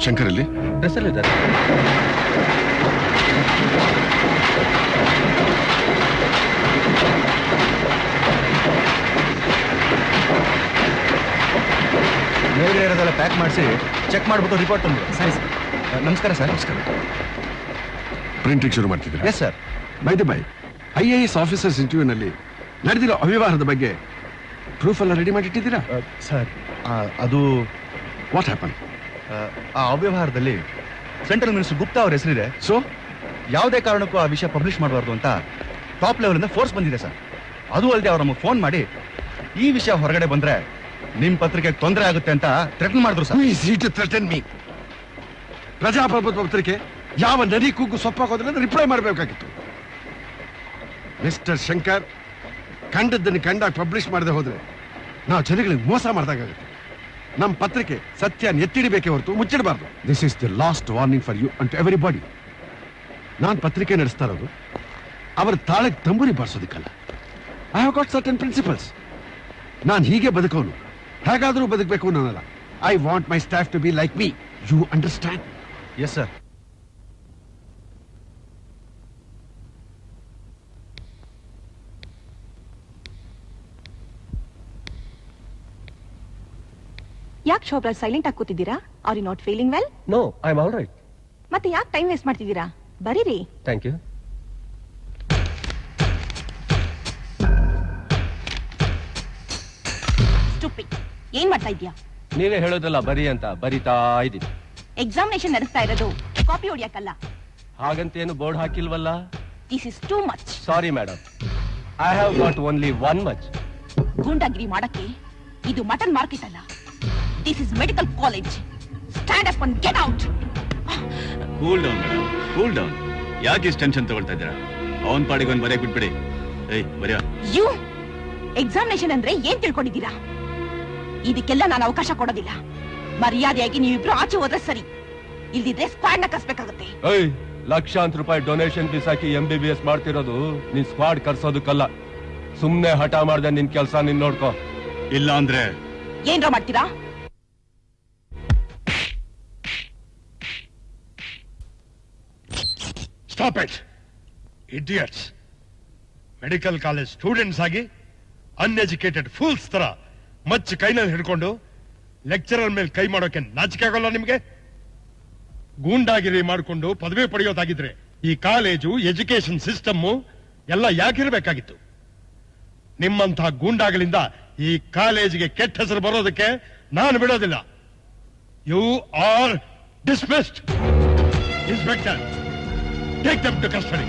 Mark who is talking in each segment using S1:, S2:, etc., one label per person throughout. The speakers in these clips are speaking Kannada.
S1: ಶಂಕರಲ್ಲಿ
S2: ಡ್ರೆಸ್ಸಲ್ಲಿದ್ದಾರೆ. ಮೇಲ್ಗಡೆ ಇರೋದೆಲ್ಲ ಪ್ಯಾಕ್ ಮಾಡಿಸಿ ಚೆಕ್ ಮಾಡ್ಬಿಟ್ಟು ರಿಪೋರ್ಟ್ ತಂದು. ಸರಿ ಸರ್. ನಮಸ್ಕಾರ ಸರ್.
S1: ನಮಸ್ಕಾರ. ಪ್ರಿಂಟಿಂಗ್ ಶುರು ಮಾಡ್ತಿದ್ದೀರಾ?
S2: Yes sir.
S1: By the by, IAS officers ಇಂಟರ್ವ್ಯೂನಲ್ಲಿ ನಡೆದಿರೋ ಅವ್ಯವಹಾರದ ಬಗ್ಗೆ ಪ್ರೂಫ್ ಎಲ್ಲ ರೆಡಿ ಮಾಡಿಟ್ಟಿದ್ದೀರಾ?
S2: ಸರ್ ಅದು
S1: ವಾಟ್ ಹ್ಯಾಪನ್?
S2: ಆ ಅವ್ಯವಹಾರದಲ್ಲಿ ಸೆಂಟ್ರಲ್ ಮಿನಿಸ್ಟರ್ ಗುಪ್ತಾ ಅವ್ರ ಹೆಸರಿದೆ.
S1: ಸೊ
S2: ಯಾವುದೇ ಕಾರಣಕ್ಕೂ ಆ ವಿಷಯ ಪಬ್ಲಿಷ್ ಮಾಡಬಾರ್ದು ಅಂತ ಟಾಪ್ ಲೆವೆಲಿಂದ ಫೋರ್ಸ್ ಬಂದಿದೆ ಸರ್. ಅದು ಅಲ್ಲದೆ ಅವ್ರು ನಮಗೆ ಫೋನ್ ಮಾಡಿ ಈ ವಿಷಯ ಹೊರಗಡೆ ಬಂದ್ರೆ ನಿಮ್ ಪತ್ರಿಕೆಗೆ ತೊಂದರೆ ಆಗುತ್ತೆ ಅಂತ ಥ್ರೆಟನ್ ಮಾಡಿದ್ರು ಸರ್.
S1: ಪ್ರಜಾಪ್ರಭುತ್ವ ಪತ್ರಿಕೆ ಯಾವ ನದಿ ಕೂಗು ಸೊಪ್ಪಾಗೋದಿಲ್ಲ ರಿಪ್ಲೈ ಮಾಡಬೇಕಾಗಿತ್ತು. ಮಿಸ್ಟರ್ ಶಂಕರ್, ಕಂಡದ್ದನ್ನು ಕಂಡಾಗ ಪಬ್ಲಿಷ್ ಮಾಡದೆ ಹೋದ್ರೆ ನಾವು ಜನಗಳಿಗೆ ಮೋಸ ಮಾಡಿದಾಗುತ್ತೆ. ನಮ್ಮ ಪತ್ರಿಕೆ ಸತ್ಯ ಎತ್ತಿಡಬೇಕೇ ಹೊರತು ಮುಚ್ಚಿಡಬಾರ್ದು. This is the last warning for you and everybody. ನಾನು ಪತ್ರಿಕೆ ನಡೆಸ್ತಾ ಇರೋದು ಅವರ ತಾಳಕ್ಕೆ ತಂಬೂರಿ ಬಾರಿಸೋದಕ್ಕಲ್ಲ. I have got certain principles. ನಾನು ಹೀಗೆ ಬದುಕೋನು, ಹೇಗಾದರೂ ಬದುಕಬೇಕು ಅನ್ನೋನಲ್ಲ. I want my staff to be like me. You understand?
S2: Yes sir.
S3: ಯಾಕೆ ಶೋಭ್ರಾಜ್ ಸೈಲೆಂಟ್ ಆಗಿ ಕೂತಿದ್ದೀರಾ? Are you not feeling well?
S4: No, I am all right.
S3: ಮತ್ತೆ ಯಾಕೆ ಟೈಮ್ ವೇಸ್ಟ್ ಮಾಡ್ತಿದ್ದೀರಾ? ಬರೀರಿ.
S4: Thank you.
S3: ಸ್ಟುಪಿಡ್, ಏನ್ ಮಾಡ್ತಾ ಇದ್ಯಾ?
S4: ನೀವೇ ಹೇಳೋದಲ್ಲ ಬರಿ ಅಂತ, ಬರಿತಾ ಇದ್ದೀನಿ.
S3: ಎಕ್ಸಾಮಿನೇಷನ್ ನಡೆಸ್ತಾ ಇರೋದು ಕಾಪಿ ಹೊಡಿಯಕ್ಕಲ್ಲ.
S4: ಹಾಗಂತೇನು ಬೋರ್ಡ್ ಹಾಕಿಲ್ವಲ್ಲ?
S3: This is too much.
S4: Sorry madam, I have got only one much.
S3: ಗೂಂಡಾಗಿರಿ ಮಾಡಕ್ಕೆ ಇದು ಮಟನ್ ಮಾರ್ಕೆಟ್ ಅಲ್ಲ. This is medical college. Stand up and get out.
S5: Cool down madam, cool down. ಯಾಕೆ ಇಷ್ಟು ಟೆನ್ಷನ್ ತಗೊಳ್ತಾ ಇದ್ದೀರಾ? ಅವನ್ ಪಾಡಿಗೆ ಒಂದು ಬರೆಯಕ್ ಬಿಟ್ಬಿಡಿ. ಏಯ್ ಬರೆಯ.
S3: ಯು ಎಕ್ಸಾಮಿನೇಷನ್ ಅಂದ್ರೆ ಏನ್ ತಿಳ್ಕೊಂಡಿದ್ದೀರಾ? ಇದಕ್ಕೆಲ್ಲ ನಾನು ಅವಕಾಶ ಕೊಡೋದಿಲ್ಲ. ಮರ್ಯಾದೆಯಾಗಿ ನೀವಿಬ್ರು ಆಚೆ ಹೋದ್ರೆ ಸರಿ, ಇಲ್ದಿದ್ರೆ ಸ್ಕ್ವಾಡ್ ನ ಕರ್ಸ್ಬೇಕಾಗುತ್ತೆ.
S4: ಲಕ್ಷಾಂತರ ರೂಪಾಯಿ ಡೊನೇಷನ್ ಫೀಸ್ ಹಾಕಿ MBBS ಮಾಡ್ತಿರೋದು ನಿನ್ ಸ್ಕ್ವಾಡ್ ಕರ್ಸೋದಕ್ಕಲ್ಲ. ಸುಮ್ನೆ ಹಠ ಮಾಡ್ದೆ ನಿನ್ ಕೆಲ್ಸ ನಿನ್ ನೋಡ್ಕೋ.
S5: ಇಲ್ಲ ಅಂದ್ರೆ
S3: ಏನ್ರ ಮಾಡ್ತೀರಾ?
S6: Stop it idiots. Medical college students ಆಗಿ ಅನ್ಎಜುಕೇಟೆಡ್ ಫೂಲ್ಸ್ ತರ ಮಚ್ಚ ಕೈನಲ್ಲಿ ಹಿಡ್ಕೊಂಡು ಲೆಕ್ಚರರ್ ಮೇಲೆ ಕೈ ಮಾಡೋಕೆ ನಾಚಿಕೆ ಆಗೋಲ್ಲ ನಿಮ್ಗೆ? ಗೂಂಡಾಗಿರಿ ಮಾಡಿಕೊಂಡು ಪದವಿ ಪಡೆಯೋದಾಗಿದ್ರೆ ಈ ಕಾಲೇಜು, ಎಜುಕೇಶನ್ ಸಿಸ್ಟಮ್ ಎಲ್ಲ ಯಾಕಿರ್ಬೇಕಾಗಿತ್ತು? ನಿಮ್ಮಂತಹ ಗೂಂಡಾಗಳಿಂದ ಈ ಕಾಲೇಜಿಗೆ ಕೆಟ್ಟ ಹೆಸರು ಬರೋದಕ್ಕೆ ನಾನು ಬಿಡೋದಿಲ್ಲ. You are dismissed. Inspector, take them to custody.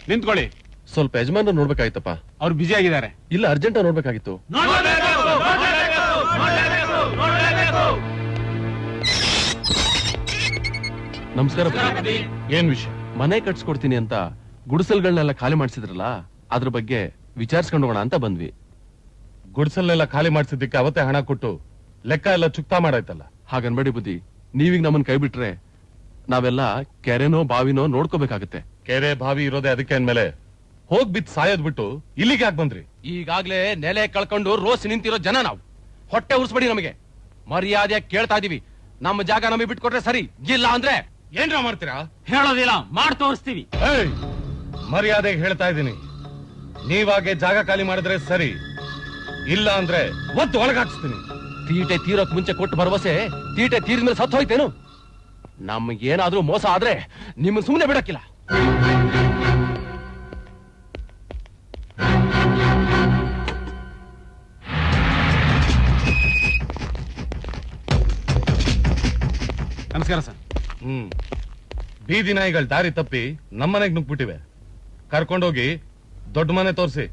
S1: ನಿಂತ್ಕೊಳ್ಳಿ.
S4: ಸ್ವಲ್ಪ ಯಜಮಾನ ನೋಡ್ಬೇಕಾಯ್ತಪ್ಪ.
S1: ಅವ್ರು ಬ್ಯುಸಿ ಆಗಿದ್ದಾರೆ.
S4: ಇಲ್ಲ, ಅರ್ಜೆಂಟ್ ನೋಡ್ಬೇಕಾಗಿತ್ತು. ನಮಸ್ಕಾರ.
S1: ಏನ್ ವಿಷಯ?
S4: ಮನೆ ಕಟ್ಸ್ಕೊಡ್ತೀನಿ ಅಂತ ಗುಡಿಸಲ್ಗಳನ್ನೆಲ್ಲ ಖಾಲಿ ಮಾಡಿಸಿದ್ರಲ್ಲ, ಅದ್ರ ಬಗ್ಗೆ ವಿಚಾರಿಸ್ಕೊಂಡು ಹೋಗೋಣ ಅಂತ ಬಂದ್ವಿ.
S7: ಗುಡ್ಸಲ್ಲೆಲ್ಲ ಖಾಲಿ ಮಾಡಿಸಿದ್ದಕ್ಕೆ ಅವತ್ತೇ ಹಣ ಕೊಟ್ಟು ಲೆಕ್ಕ ಎಲ್ಲ ಚುಕ್ತಾ ಮಾಡಾಯ್ತಲ್ಲ.
S4: ಹಾಗನ್ಬೇಡಿ ಬುದ್ಧಿ. ನೀವೀಗ ನಮ್ಮನ್ ಕೈ ಬಿಟ್ರೆ ನಾವೆಲ್ಲ ಕೆರೆನೋ ಬಾವಿನೋ ನೋಡ್ಕೋಬೇಕಾಗತ್ತೆ.
S7: ಕೆರೆ ಬಾವಿ ಇರೋದೇ ಅದಕ್ಕೆ ಅಂದ್ಮೇಲೆ ಹೋಗ್ ಬಿತ್ ಸಾಯೋದ್ ಬಿಟ್ಟು ಇಲ್ಲಿಗೆ ಯಾಕೆ ಬಂದ್ರಿ?
S4: ಈಗಾಗ್ಲೇ ನೆಲೆ ಕಳ್ಕೊಂಡು ರೋಸ್ ನಿಂತಿರೋ ಜನ ನಾವು. ಹೊಟ್ಟೆ ಉರ್ಸ್ಬೇಡಿ ನಮಗೆ. ಮರ್ಯಾದೆ ಕೇಳ್ತಾ ಇದೀವಿ. ನಮ್ಮ ಜಾಗ ನಮಗೆ ಬಿಟ್ಕೊಟ್ರೆ ಸರಿ, ಇಲ್ಲ ಅಂದ್ರೆ
S7: ಏನ್ರ ಮಾಡ್ತೀರಾ?
S8: ಹೇಳೋದಿಲ್ಲ, ಮಾಡಿ ತೋರಿಸ್ತೀವಿ.
S7: ಮರ್ಯಾದೆಗೆ ಹೇಳ್ತಾ ಇದ್ದೀನಿ, ನೀವಾಗೆ ಜಾಗ ಖಾಲಿ ಮಾಡಿದ್ರೆ ಸರಿ, ಇಲ್ಲ ಅಂದ್ರೆ ಒದ್ದು ಒಳಗಾಕ್ಸ್ತೀನಿ.
S4: ತೀಟೆ ತೀರೋಕ್ ಮುಂಚೆ ಕೊಟ್ಟು ಭರವಸೆ ತೀಟೆ ತೀರಿದ್ಮೇಲೆ ಸತ್ತು ಹೋಯ್ತೇನು? ನಮ್ಗೇನಾದ್ರೂ ಮೋಸ ಆದ್ರೆ ನಿಮ್ಮ ಸುಮ್ಮನೆ ಬಿಡಕ್ಕಿಲ್ಲ.
S1: ನಮಸ್ಕಾರ ಸರ್.
S7: ಬೀದಿ ನಾಯಿಗಳು ದಾರಿ ತಪ್ಪಿ ನಮ್ಮನೆಗೆ ನುಗ್ಬಿಟ್ಟಿವೆ. ಕರ್ಕೊಂಡೋಗಿ ದೊಡ್ಡ ಮನೆ ತೋರಿಸಿ.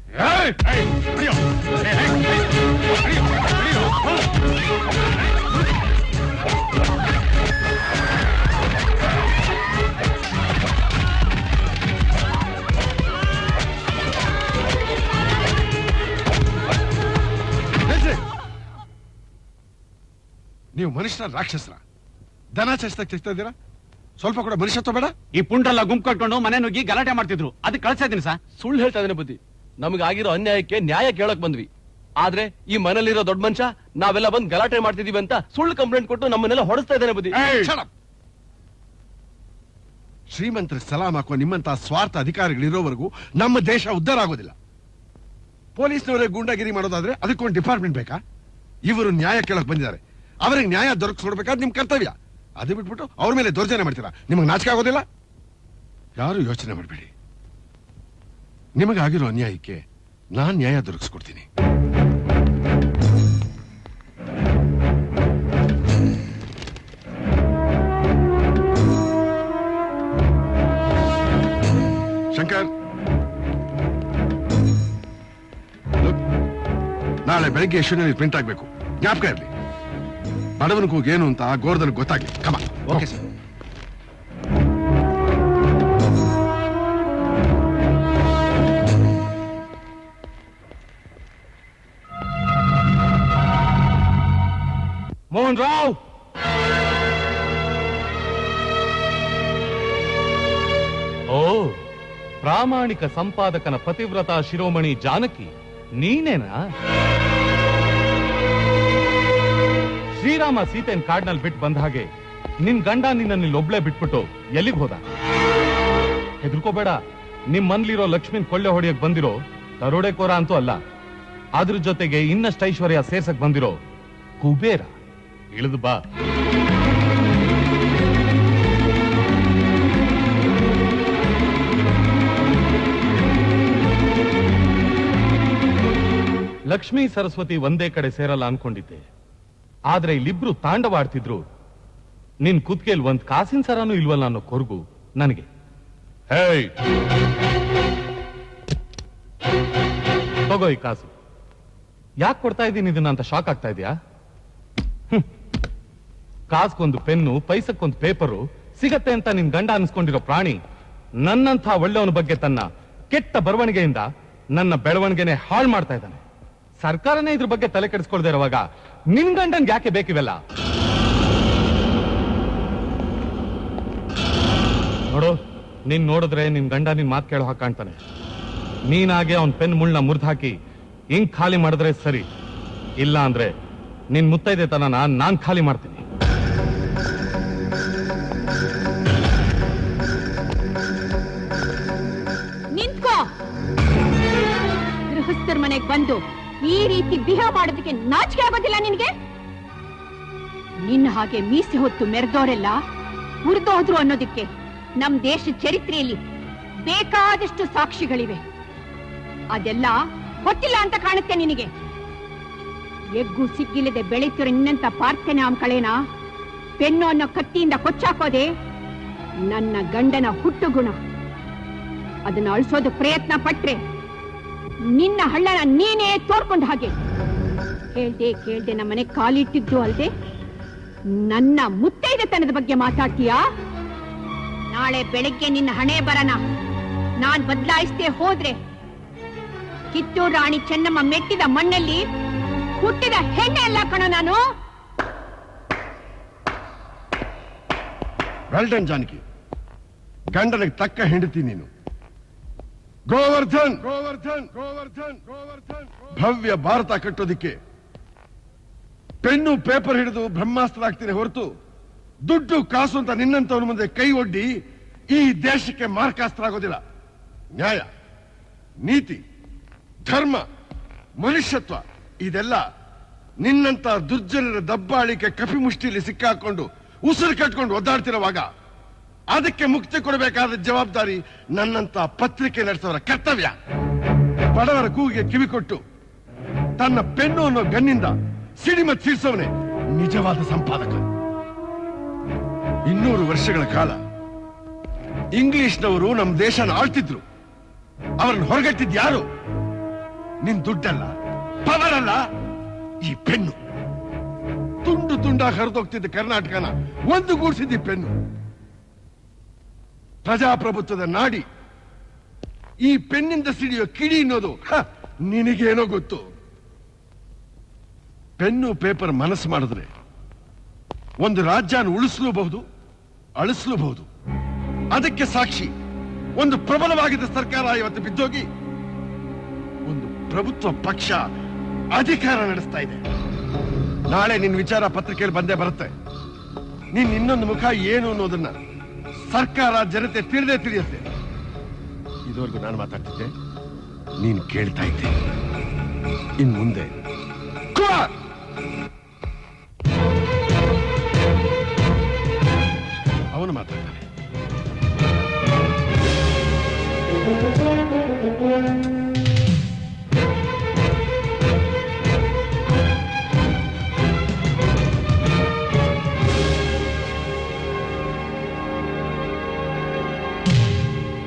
S1: ನೀವು ಮನುಷ್ಯರ ರಾಕ್ಷಸರ ದನ ಚಸ್ತಾ ಇದ್ದೀರಾ? ಸ್ವಲ್ಪ ಕೂಡ ಮನುಷ್ಯತ್ವ ಬೇಡ?
S8: ಈ ಪುಂಡ್ರೆಲ್ಲ ಗುಂಪು ಕಟ್ಕೊಂಡು ಮನೆ ನುಗ್ಗಿ ಗಲಾಟೆ ಮಾಡ್ತಿದ್ರು, ಅದಕ್ಕೆ ಕಳ್ಸಾ ಇದೀನಿ ಸರ್.
S4: ಸುಳ್ಳು ಹೇಳ್ತಾ ಇದ್ದೇನೆ ಬುದ್ಧಿ. ನಮಗೆ ಆಗಿರೋ ಅನ್ಯಾಯಕ್ಕೆ ನ್ಯಾಯ ಕೇಳಕ್ ಬಂದ್ವಿ. ಆದ್ರೆ ಈ ಮನೇಲಿರೋ ದೊಡ್ಡ ಮನುಷ್ಯ ನಾವೆಲ್ಲ ಬಂದ್ ಗಲಾಟೆ ಮಾಡ್ತಿದೀವಿ ಅಂತ ಸುಳ್ಳು ಕಂಪ್ಲೇಂಟ್ ಕೊಟ್ಟು ನಮ್ಮನ್ನೆಲ್ಲ ಹೊಡೆಸ್ತಾ ಇದ್ದೇನೆ ಬುದ್ಧಿ.
S1: Shut up. ಶ್ರೀಮಂತರ ಸಲಾಮ್ ಹಾಕುವ ನಿಮ್ಮಂತ ಸ್ವಾರ್ಥ ಅಧಿಕಾರಿಗಳಿರೋವರೆಗೂ ನಮ್ಮ ದೇಶ ಉದ್ಧಾರ ಆಗೋದಿಲ್ಲ. ಪೊಲೀಸ್ನವರೇ ಗೂಂಡಾಗಿರಿ ಮಾಡೋದಾದ್ರೆ ಅದಕ್ಕೊಂದು ಡಿಪಾರ್ಟ್ಮೆಂಟ್ ಬೇಕಾ? ಇವರು ನ್ಯಾಯ ಕೇಳಕ್ ಬಂದಿದ್ದಾರೆ, ಅವರಿಗೆ ನ್ಯಾಯ ದೊರಕಿಸ್ಕೊಡ್ಬೇಕಾದ್ರೆ ನಿಮ್ ಕರ್ತವ್ಯ. ಅದು ಬಿಟ್ಬಿಟ್ಟು ಅವ್ರ ಮೇಲೆ ದೌರ್ಜನ್ಯ ಮಾಡ್ತೀರಾ? ನಿಮಗೆ ನಾಚಿಕೆ ಆಗೋದಿಲ್ಲ? ಯಾರು ಯೋಚನೆ ಮಾಡಬೇಡಿ. ನಿಮಗಾಗಿರೋ ಅನ್ಯಾಯಕ್ಕೆ ನಾನ್ ನ್ಯಾಯ ದೊರಕಿಸ್ಕೊಡ್ತೀನಿ. ಶಂಕರ್, look, ನಾಳೆ ಬೆಳಗ್ಗೆ ಯಶೋನಲ್ಲಿ ಪ್ರಿಂಟ್ ಆಗ್ಬೇಕು. ಜ್ಞಾಪಕ ಇರಲಿ. ಬಡವನ ಕೂಗು ಏನು ಅಂತ ಗೋರ್ಧನ್ ಗೊತ್ತಾಗ್ಲಿ. ಕಮ.
S2: Okay sir.
S7: ಮೋಹನ್ ರಾವ್, ಓ ಪ್ರಾಮಾಣಿಕ ಸಂಪಾದಕನ ಪತಿವ್ರತ ಶಿರೋಮಣಿ ಜಾನಕಿ ನೀನೇನಾ? ಶ್ರೀರಾಮ ಸೀತೆನ್ ಕಾಡ್ನಲ್ಲಿ ಬಿಟ್ಟು ಬಂದ ಹಾಗೆ ನಿನ್ ಗಂಡ ನಿನ್ನ ಒಬ್ಳೆ ಬಿಟ್ಬಿಟ್ಟು ಎಲ್ಲಿಗೆ ಹೋದ? ಹೆದರ್ಕೋಬೇಡ, ನಿಮ್ ಮನ್ಲಿರೋ ಲಕ್ಷ್ಮಿನ್ ಕೊಳ್ಳೆ ಹೊಡೆಯಕ್ ಬಂದಿರೋ ದರೋಡೆಕೋರ ಅಂತೂ ಅಲ್ಲ. ಅದ್ರ ಜೊತೆಗೆ ಇನ್ನಷ್ಟು ಐಶ್ವರ್ಯ ಸೇರ್ಸಕ್ ಬಂದಿರೋ ಕುಬೇರ. ಇಳಿದು ಬಾ. ಲಕ್ಷ್ಮೀ ಸರಸ್ವತಿ ಒಂದೇ ಕಡೆ ಸೇರಲ್ಲ ಅನ್ಕೊಂಡಿದ್ದೆ, ಆದ್ರೆ ಇಲ್ಲಿಬ್ರು ತಾಂಡವಾಡ್ತಿದ್ರು. ನಿನ್ ಕುತ್ಕೆಲ್ ಒಂದ್ ಕಾಸಿನ ಸರನೂ ಇಲ್ವಲ್ಲ ಅನ್ನೋ ಕೊರ್ಗು ನನಗೆ. ಹೇಯ್, ತಗೋ ಈ ಕಾಸು. ಯಾಕೆ ಕೊಡ್ತಾ ಇದ್ದೀನಿ ಇದನ್ನ ಅಂತ ಶಾಕ್ ಆಗ್ತಾ ಇದೆಯಾ? ಕಾಸ್ಗೊಂದು ಪೆನ್ನು, ಪೈಸಕ್ಕೊಂದು ಪೇಪರು ಸಿಗತ್ತೆ ಅಂತ ನಿನ್ ಗಂಡ ಅನ್ಸ್ಕೊಂಡಿರೋ ಪ್ರಾಣಿ ನನ್ನಂಥ ಒಳ್ಳೆಯವನ ಬಗ್ಗೆ ತನ್ನ ಕೆಟ್ಟ ಬರವಣಿಗೆಯಿಂದ ನನ್ನ ಬೆಳವಣಿಗೆನೆ ಹಾಳು ಮಾಡ್ತಾ ಇದ್ದಾನೆ. ಸರ್ಕಾರನೇ ಇದ್ರ ಬಗ್ಗೆ ತಲೆ ಕೆಡಿಸ್ಕೊಳ್ದೇ ಇರುವಾಗ ನಿನ್ ಗಂಡನ್ ಯಾಕೆ ಬೇಕಿವೆಲ್ಲ? ನೋಡು, ನೀನ್ ನೋಡಿದ್ರೆ ನಿನ್ ಗಂಡ ನಿನ್ ಮಾತು ಕೇಳೋ ಹಾಗೆ ಕಾಣ್ತಾನೆ. ನೀನಾಗೆ ಅವನ್ ಪೆನ್ ಮುಳ್ಳ ಮುರಿದು ಹಾಕಿ ಹಿಂಗ್ ಖಾಲಿ ಮಾಡಿದ್ರೆ ಸರಿ, ಇಲ್ಲ ಅಂದ್ರೆ ನಿನ್ ಮುತ್ತೈದೆ ತನ ನಾನ್ ಖಾಲಿ ಮಾಡ್ತೀನಿ.
S3: ನಿಂತ್ಕೋ. ಗೃಹಸ್ಥರ ಮನೆಗೆ ಬಂದು ಈ ರೀತಿ ಬಿಹೇವ್ ಮಾಡೋದಕ್ಕೆ ನಾಚಿಕೆ ಆಗೋದಿಲ್ಲ ನಿನ್ಗೆ? ನಿನ್ನ ಹಾಗೆ ಮೀಸೆ ಹೊತ್ತು ಮೆರೆದೋರೆಲ್ಲ ಉರಿದೋದ್ರು ಅನ್ನೋದಕ್ಕೆ ನಮ್ ದೇಶದ ಚರಿತ್ರೆಯಲ್ಲಿ ಬೇಕಾದಷ್ಟು ಸಾಕ್ಷಿಗಳಿವೆ. ಅದೆಲ್ಲ ಗೊತ್ತಿಲ್ಲ ಅಂತ ಕಾಣುತ್ತೆ ನಿನಗೆ. ಎಗ್ಗು ಸಿಗ್ಗಿಲ್ಲದೆ ಬೆಳೀತಿರೋ ನಿನ್ನಂತ ಪಾರ್ಥನೆ ಆಮ್ಕಳೇನ ಪೆನ್ನು ಅನ್ನೋ ಕತ್ತಿಯಿಂದ ಕೊಚ್ಚಾಕೋದೆ ನನ್ನ ಗಂಡನ ಹುಟ್ಟು ಗುಣ. ಅದನ್ನ ಅಳಿಸೋದು ಪ್ರಯತ್ನ ಪಟ್ರೆ ನಿನ್ನ ಹಳ್ಳನ ನೀನೇ ತೋರ್ಕೊಂಡ ಹಾಗೆ. ಹೇಳ್ದೆ ಕೇಳ್ದೆ ನಮ್ಮನೆ ಕಾಲಿಟ್ಟಿದ್ದು ಅಲ್ದೆ ನನ್ನ ಮುತ್ತೈದೆತನದ ಬಗ್ಗೆ ಮಾತಾಡ್ತೀಯಾ? ನಾಳೆ ಬೆಳಗ್ಗೆ ನಿನ್ನ ಹಣೆ ಬರನ ನಾನ್ ಬದಲಾಯಿಸದೆ ಹೋದ್ರೆ ಕಿತ್ತೂರು ರಾಣಿ ಚೆನ್ನಮ್ಮ ಮೆಟ್ಟಿದ ಮಣ್ಣಲ್ಲಿ ಹುಟ್ಟಿದ ಹೆಣ್ಣೆ ಎಲ್ಲ ಕಣೋ ನಾನು.
S1: ವೆಲ್ ಡನ್ ಜಾನಕಿ, ಗಂಡನಿಗೆ ತಕ್ಕ ಹೆಂಡತಿ ನೀನು. ಗೋವರ್ಧನ್ ಗೋವರ್ಧನ್ ಗೋವರ್ಧನ್ ಗೋವರ್ಧನ್ ಭವ್ಯ ಭಾರತ ಕಟ್ಟೋದಿಕ್ಕೆ ಪೆನ್ನು ಪೇಪರ್ ಹಿಡಿದು ಬ್ರಹ್ಮಾಸ್ತ್ರ ಆಗ್ತೀನಿ ಹೊರತು ದುಡ್ಡು ಕಾಸು ಅಂತ ನಿನ್ನಂತವನ ಮುಂದೆ ಕೈ ಒಡ್ಡಿ ಈ ದೇಶಕ್ಕೆ ಮಾರ್ಕಾಸ್ತ್ರ ಆಗೋದಿಲ್ಲ. ನ್ಯಾಯ, ನೀತಿ, ಧರ್ಮ, ಮನುಷ್ಯತ್ವ ಇದೆಲ್ಲ ನಿನ್ನಂತ ದುರ್ಜನರ ದಬ್ಬಾಳಿಕೆ ಕಪಿಮುಷ್ಟಿಯಲ್ಲಿ ಸಿಕ್ಕಾಕೊಂಡು ಉಸಿರು ಕಟ್ಕೊಂಡು ಒದ್ದಾಡ್ತಿರುವಾಗ ಅದಕ್ಕೆ ಮುಕ್ತಿ ಕೊಡಬೇಕಾದ ಜವಾಬ್ದಾರಿ ನನ್ನಂತ ಪತ್ರಿಕೆ ನಡೆಸೋರ ಕರ್ತವ್ಯ. ಬಡವರ ಕೂಗಿಗೆ ಕಿವಿ ಕೊಟ್ಟು ತನ್ನ ಪೆನ್ನು ಅನ್ನೋ ಗನ್ನಿಂದ ಸಿಡಿಮತ್ ಸೀರ್ಸವನೇ ನಿಜವಾದ ಸಂಪಾದಕ. 200 ವರ್ಷಗಳ ಕಾಲ ಇಂಗ್ಲಿಷ್ನವರು ನಮ್ಮ ದೇಶನ ಆಳ್ತಿದ್ರು. ಅವರನ್ನು ಹೊರಗಟ್ಟಿದ್ ಯಾರು? ನಿನ್ ದುಡ್ಡಲ್ಲ, ಪವರ್ ಅಲ್ಲ, ಈ ಪೆನ್ನು. ತುಂಡು ತುಂಡಾಗಿ ಹರಿದೋಗ್ತಿದ್ದ ಕರ್ನಾಟಕನ ಒಂದು ಗೂಡಿಸಿದ್ದ ಪೆನ್ನು. ಪ್ರಜಾಪ್ರಭುತ್ವದ ನಾಡಿ ಈ ಪೆನ್ನಿಂದ ಸಿಡಿಯೋ ಕಿಡಿ ಅನ್ನೋದು ನಿನಗೇನೋ ಗೊತ್ತು. ಪೆನ್ನು ಪೇಪರ್ ಮನಸ್ಸು ಮಾಡಿದ್ರೆ ಒಂದು ರಾಜ್ಯನ ಉಳಿಸಲೂಬಹುದು ಅಳಿಸಲೂಬಹುದು. ಅದಕ್ಕೆ ಸಾಕ್ಷಿ ಒಂದು ಪ್ರಬಲವಾಗಿದ್ದ ಸರ್ಕಾರ ಇವತ್ತು ಬಿದ್ದೋಗಿ ಒಂದು ಪ್ರಭುತ್ವ ಪಕ್ಷ ಅಧಿಕಾರ ನಡೆಸ್ತಾ ಇದೆ. ನಾಳೆ ನಿನ್ನ ವಿಚಾರ ಪತ್ರಿಕೆಯಲ್ಲಿ ಬಂದೇ ಬರುತ್ತೆ. ನಿನ್ ಇನ್ನೊಂದು ಮುಖ ಏನು ಅನ್ನೋದನ್ನ ಸರ್ಕಾರ ಜನತೆ ತಿಳಿಯುತ್ತೆ. ಇದುವರೆಗೂ ನಾನು ಮಾತಾಡ್ತಿದ್ದೆ, ನೀನು ಕೇಳ್ತಾ ಇದ್ದೆ. ಇನ್ ಮುಂದೆ ಕುಮಾರ್ ಅವನು ಮಾತಾಡ್ತಾನೆ.